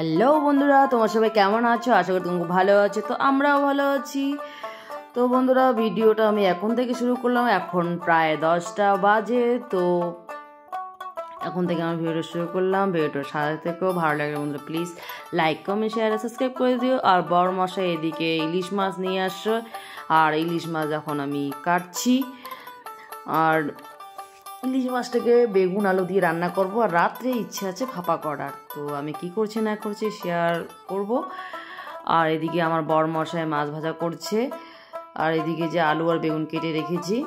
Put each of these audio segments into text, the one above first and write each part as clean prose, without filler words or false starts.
Hello বন্ধুরা, তোমার সবাই কেমন আছো? আশা করি তুমি ভালো আছো। তো আমরাও ভালো আছি। তো বন্ধুরা, ভিডিওটা আমি এখন থেকে শুরু করলাম। এখন প্রায় 10টা বাজে। তো এখন থেকে আমি ভিডিওটা শুরু করলাম। ভিডিওটার সাথে থেকেও ভালো লাগলে বন্ধুরা please like, comment, share, subscribe করে দিও। আর বড় মশাই এদিকে ইলিশ মাছ নিয়ে আসছো, আর ইলিশ মাছ এখন আমি কাটছি। আর ইলিশ মাছটাকে বেগুন আলু দিয়ে রান্না করব। আর রাত্রে ইচ্ছে আছে ভাপা করার। তো আমি কি করছি না করছি শেয়ার করব। আর এদিকে আমার বর মশাই মাছ ভাজা করছে, আর এদিকে যে আলু আর বেগুন কেটে রেখেছি।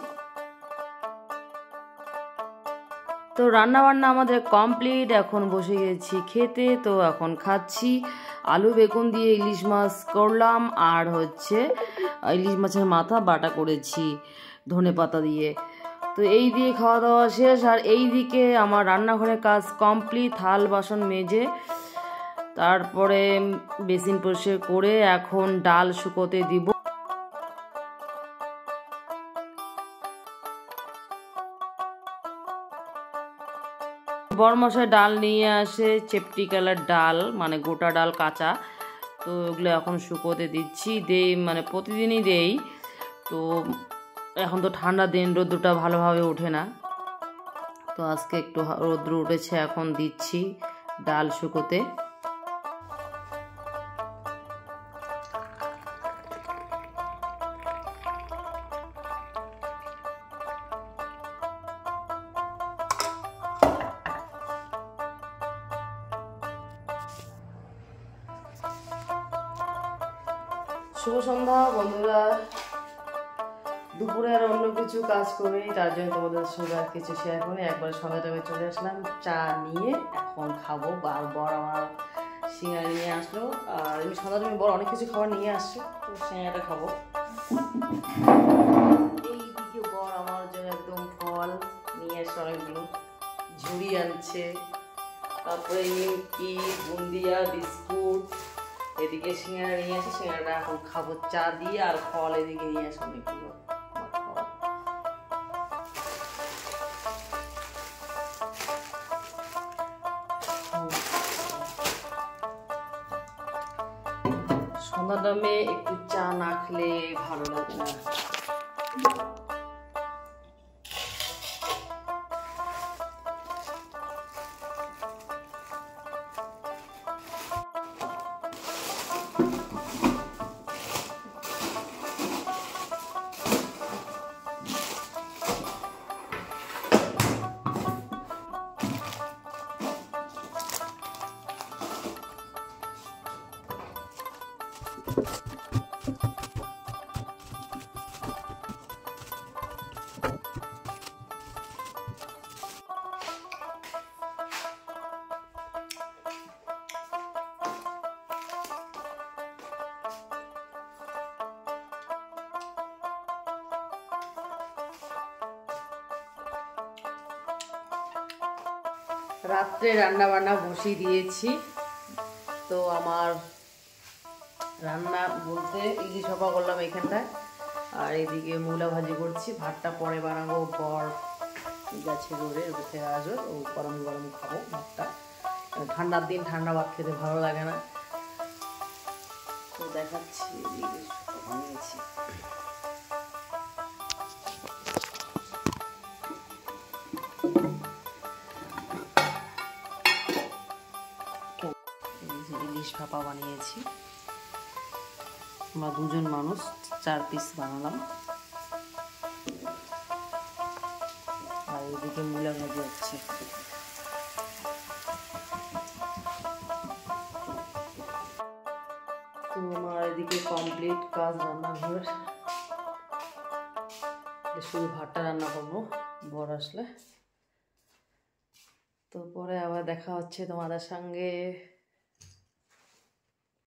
তো রান্না বান্না আমাদের কমপ্লিট। এখন বসে গেছি খেতে। তো এখন খাচ্ছি। আলু বেগুন দিয়ে ইলিশ মাছ করলাম, আর হচ্ছে ইলিশ মাছের মাথা বাটা করেছি ধনে পাতা দিয়ে। তো এই দিয়ে খাওয়া দাওয়া শেষ। আর এই দিকে আমার রান্নাঘরের কাজ কমপ্লিট। থাল বাসন মেজে তারপরে বেসিন পরিষ্কার করে এখন ডাল শুকোতে দিব। বড়মশাই ডাল নিয়ে আসে, চেপটি কালার ডাল, মানে গোটা ডাল কাঁচা। তো ওগুলো এখন শুকোতে দিচ্ছি। মানে প্রতিদিনই দেই। তো এখন তো ঠান্ডা দিন, রোদ্রটা ভালোভাবে ওঠে না। তো আজকে একটু রৌদ্র উঠেছে, এখন দিচ্ছি ডাল শুকোতে। শুভ সন্ধ্যা বন্ধুরা। দুপুরে আর অন্য কিছু কাজ করি, তার জন্য তোমাদের সঙ্গে আর কিছু শেয়ার করি। একবারে সন্ধ্যা টাইমে চলে আসলাম চা নিয়ে। এখন খাবো। আর বর আমার সিঙ্গারা নিয়ে আসলো। আর আমি সন্ধ্যা টাইমে বর অনেক কিছু খাবার নিয়ে আসছে। তো সিঙ্গারাটা খাবো। এইদিকে বর আমার জন্য একদম ফল নিয়ে আসছে অনেকগুলো। ঝুড়ি আনছে, তারপরে নিমকি, বুন্দিয়া, বিস্কুট। এদিকে সিঙ্গারা নিয়ে আসে, সিঙ্গারাটা এখন খাবো চা দিয়ে। আর ফল এদিকে নিয়ে আসে অনেকগুলো। সন্ধ্যা টাইমে একটু চা না খেলে ভালো লাগে না। রাত্রে রান্না বান্না বসিয়ে দিয়েছি। তো আমার রান্না বলতে ইলিশ ভাপা করলাম এখানটায়, আর এদিকে মূলা ভাজি করছি। ভাতটা পরে বানাবো। বর গাছে রোদে উঠে আসবে, ও গরম গরম খাবো ভাতটা। ঠান্ডার দিন ঠান্ডা ভাত খেতে ভালো লাগে না। তো দেখাচ্ছি ইলিশ বানিয়েছি। ইলিশ ভাপা বানিয়েছি। আমরা দুজন মানুষ, 4 পিস বানালাম। আর এদিকে মূলা ভাজি হচ্ছে। তো আমার এদিকে কমপ্লিট কাজ রান্নাঘর। শুধু ভাতটা রান্না করবো বর আসলে। তো পরে আবার দেখা হচ্ছে তোমাদের সঙ্গে।